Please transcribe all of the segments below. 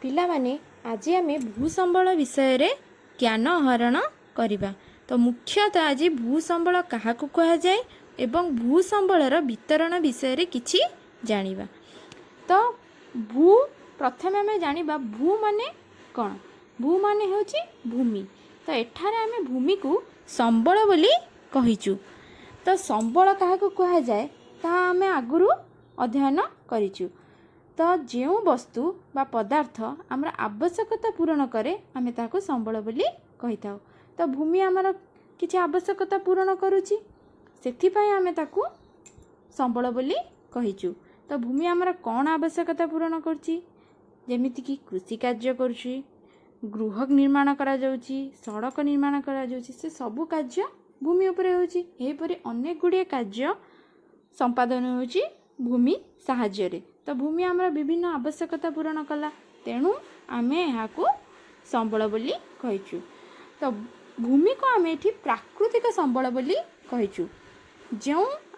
ପିଲାମାନେ ଆଜି ଆମେ ଭୂସମ୍ବଳ ବିଷୟରେ ଜ୍ଞାନ ଆହରଣ କରିବା। ତ ମୁଖ୍ୟତଃ ଆଜି ଭୂସମ୍ବଳ କାହାକୁ କୁହାଯାଏ ଏବଂ ଭୂସମ୍ବଳର ବିତରଣ ବିଷୟରେ କିଛି ଜାଣିବା। ତ ଭୂ ପ୍ରଥମେ ଆମେ ଜାଣିବା ଭୂ ମାନେ କ'ଣ? ଭୂ ମାନେ ହେଉଛି ଭୂମି। ତ ଏଠାରେ ଆମେ ଭୂମିକୁ ସମ୍ବଳ ବୋଲି କହିଛୁ। ତ ସମ୍ବଳ କାହାକୁ କୁହାଯାଏ ତାହା ଆମେ ଆଗରୁ ଅଧ୍ୟୟନ କରିଛୁ। ତ ଯେଉଁ ବସ୍ତୁ ବା ପଦାର୍ଥ ଆମର ଆବଶ୍ୟକତା ପୂରଣ କରେ ଆମେ ତାକୁ ସମ୍ବଳ ବୋଲି କହିଥାଉ। ତ ଭୂମି ଆମର କିଛି ଆବଶ୍ୟକତା ପୂରଣ କରୁଛି, ସେଥିପାଇଁ ଆମେ ତାକୁ ସମ୍ବଳ ବୋଲି କହିଛୁ। ତ ଭୂମି ଆମର କ'ଣ ଆବଶ୍ୟକତା ପୂରଣ କରୁଛି? ଯେମିତିକି କୃଷି କାର୍ଯ୍ୟ କରୁଛି, ଗୃହ ନିର୍ମାଣ କରାଯାଉଛି, ସଡ଼କ ନିର୍ମାଣ କରାଯାଉଛି, ସେ ସବୁ କାର୍ଯ୍ୟ ଭୂମି ଉପରେ ହେଉଛି। ଏହିପରି ଅନେକ ଗୁଡ଼ିଏ କାର୍ଯ୍ୟ ସମ୍ପାଦନ ହେଉଛି ଭୂମି ସାହାଯ୍ୟରେ। ତ ଭୂମି ଆମର ବିଭିନ୍ନ ଆବଶ୍ୟକତା ପୂରଣ କଲା, ତେଣୁ ଆମେ ଏହାକୁ ସମ୍ବଳ ବୋଲି କହିଛୁ। ତ ଭୂମିକୁ ଆମେ ଏଠି ପ୍ରାକୃତିକ ସମ୍ବଳ ବୋଲି କହିଛୁ।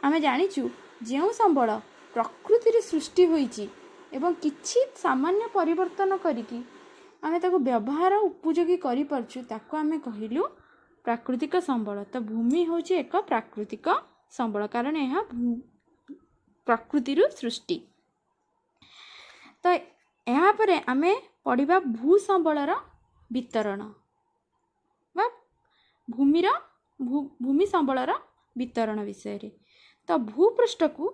ଆମେ ଜାଣିଛୁ ଯେଉଁ ସମ୍ବଳ ପ୍ରକୃତିରେ ସୃଷ୍ଟି ହୋଇଛି ଏବଂ କିଛି ସାମାନ୍ୟ ପରିବର୍ତ୍ତନ କରିକି ଆମେ ତାକୁ ବ୍ୟବହାର ଉପଯୋଗୀ କରିପାରୁଛୁ, ତାକୁ ଆମେ କହିଲୁ ପ୍ରାକୃତିକ ସମ୍ବଳ। ତ ଭୂମି ହେଉଛି ଏକ ପ୍ରାକୃତିକ ସମ୍ବଳ, କାରଣ ଏହା ପ୍ରକୃତିରୁ ସୃଷ୍ଟି। ତ ଏହାପରେ ଆମେ ପଢ଼ିବା ଭୂସମ୍ବଳର ବିତରଣ ବା ଭୂମି ସମ୍ବଳର ବିତରଣ ବିଷୟରେ। ତ ଭୂପୃଷ୍ଠକୁ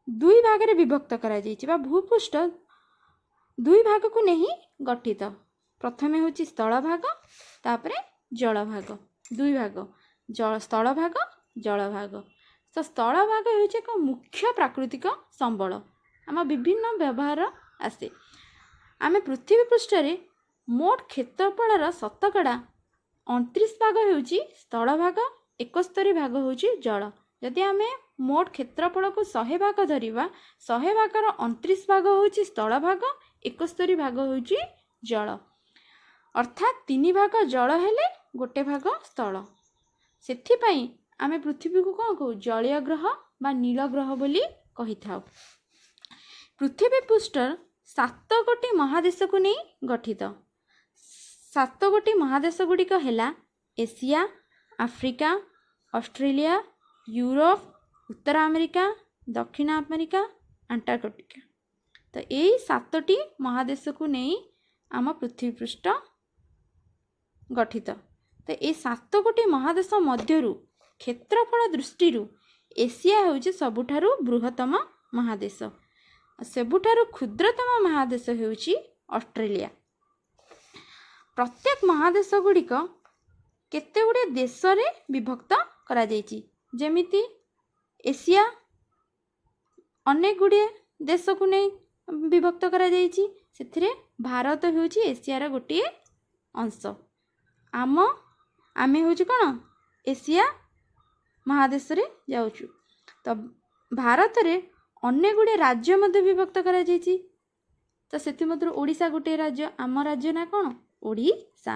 ଦୁଇ ଭାଗରେ ବିଭକ୍ତ କରାଯାଇଛି ବା ଭୂପୃଷ୍ଠ ଦୁଇ ଭାଗକୁ ନେଇ ଗଠିତ। ପ୍ରଥମେ ହେଉଛି ସ୍ଥଳଭାଗ, ତାପରେ ଜଳଭାଗ। ଦୁଇ ଭାଗ, ସ୍ଥଳଭାଗ, ଜଳଭାଗ। ତ ସ୍ଥଳଭାଗ ହେଉଛି ଏକ ମୁଖ୍ୟ ପ୍ରାକୃତିକ ସମ୍ବଳ, ଆମ ବିଭିନ୍ନ ବ୍ୟବହାର ଆସେ। ଆମେ ପୃଥିବୀ ପୃଷ୍ଠରେ ମୋଟ କ୍ଷେତ୍ରଫଳର ଶତକଡ଼ା 29% ହେଉଛି ସ୍ଥଳଭାଗ, 71% ହେଉଛି ଜଳ। ଯଦି ଆମେ ମୋଟ କ୍ଷେତ୍ରଫଳକୁ 100 ଭାଗ ଧରିବା, 100 ଭାଗର 29% ହେଉଛି ସ୍ଥଳଭାଗ, 71% ହେଉଛି ଜଳ। ଅର୍ଥାତ୍ 3 ଭାଗ ଜଳ ହେଲେ 1 ଭାଗ ସ୍ଥଳ। ସେଥିପାଇଁ ଆମେ ପୃଥିବୀକୁ କ'ଣ କହୁ? ଜଳୀୟ ଗ୍ରହ ବା ନୀଳ ଗ୍ରହ ବୋଲି କହିଥାଉ। ପୃଥିବୀ ପୃଷ୍ଠ 7 ଗୋଟି ମହାଦେଶକୁ ନେଇ ଗଠିତ। 7 ଗୋଟି ମହାଦେଶ ଗୁଡ଼ିକ ହେଲା ଏସିଆ, ଆଫ୍ରିକା, ଅଷ୍ଟ୍ରେଲିଆ, ୟୁରୋପ, ଉତ୍ତର ଆମେରିକା, ଦକ୍ଷିଣ ଆମେରିକା, ଆଣ୍ଟାର୍କଟିକା। ତ ଏଇ 7ଟି ମହାଦେଶକୁ ନେଇ ଆମ ପୃଥିବୀ ପୃଷ୍ଠ ଗଠିତ। ତ ଏଇ 7 ଗୋଟି ମହାଦେଶ ମଧ୍ୟରୁ କ୍ଷେତ୍ରଫଳ ଦୃଷ୍ଟିରୁ ଏସିଆ ହେଉଛି ସବୁଠାରୁ ବୃହତ୍ତମ ମହାଦେଶ। ସବୁଠାରୁ କ୍ଷୁଦ୍ରତମ ମହାଦେଶ ହେଉଛି ଅଷ୍ଟ୍ରେଲିଆ। ପ୍ରତ୍ୟେକ ମହାଦେଶ ଗୁଡ଼ିକ କେତେ ଗୁଡ଼ିଏ ଦେଶରେ ବିଭକ୍ତ କରାଯାଇଛି। ଯେମିତି ଏସିଆ ଅନେକ ଗୁଡ଼ିଏ ଦେଶକୁ ନେଇ ବିଭକ୍ତ କରାଯାଇଛି, ସେଥିରେ ଭାରତ ହେଉଛି ଏସିଆର ଗୋଟିଏ ଅଂଶ। ଆମେ ହେଉଛି କ'ଣ? ଏସିଆ ମହାଦେଶରେ ଯାଉଛୁ। ତ ଭାରତରେ ଅନେକ ଗୁଡ଼ିଏ ରାଜ୍ୟ ମଧ୍ୟ ବିଭକ୍ତ କରାଯାଇଛି। ତ ସେଥିମଧ୍ୟରୁ ଓଡ଼ିଶା ଗୋଟିଏ ରାଜ୍ୟ। ଆମ ରାଜ୍ୟ ନା କ'ଣ? ଓଡ଼ିଶା।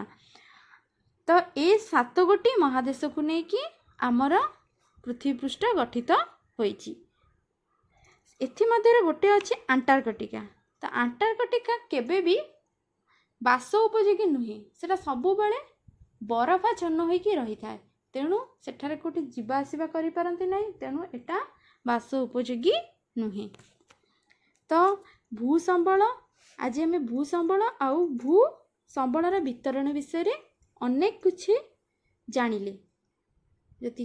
ତ ଏ 7 ଗୋଟି ମହାଦେଶକୁ ନେଇକି ଆମର ପୃଥିବୀ ପୃଷ୍ଠ ଗଠିତ ହୋଇଛି। ଏଥିମଧ୍ୟରେ ଗୋଟିଏ ଅଛି ଆଣ୍ଟାର୍କଟିକା। ତ ଆଣ୍ଟାର୍କଟିକା କେବେ ବି ବାସ ଉପଯୋଗୀ ନୁହେଁ, ସେଟା ସବୁବେଳେ ବରଫାଚ୍ଛନ୍ନ ହୋଇକି ରହିଥାଏ। ତେଣୁ ସେଠାରେ କେଉଁଠି ଯିବା ଆସିବା କରିପାରନ୍ତି ନାହିଁ, ତେଣୁ ଏଟା ବାସ ଉପଯୋଗୀ ନୁହେଁ। ତ ଭୂସମ୍ବଳ, ଆଜି ଆମେ ଭୂସମ୍ବଳ ଆଉ ଭୂସମ୍ବଳର ବିତରଣ ବିଷୟରେ ଅନେକ କିଛି ଜାଣିଲେ। ଯଦି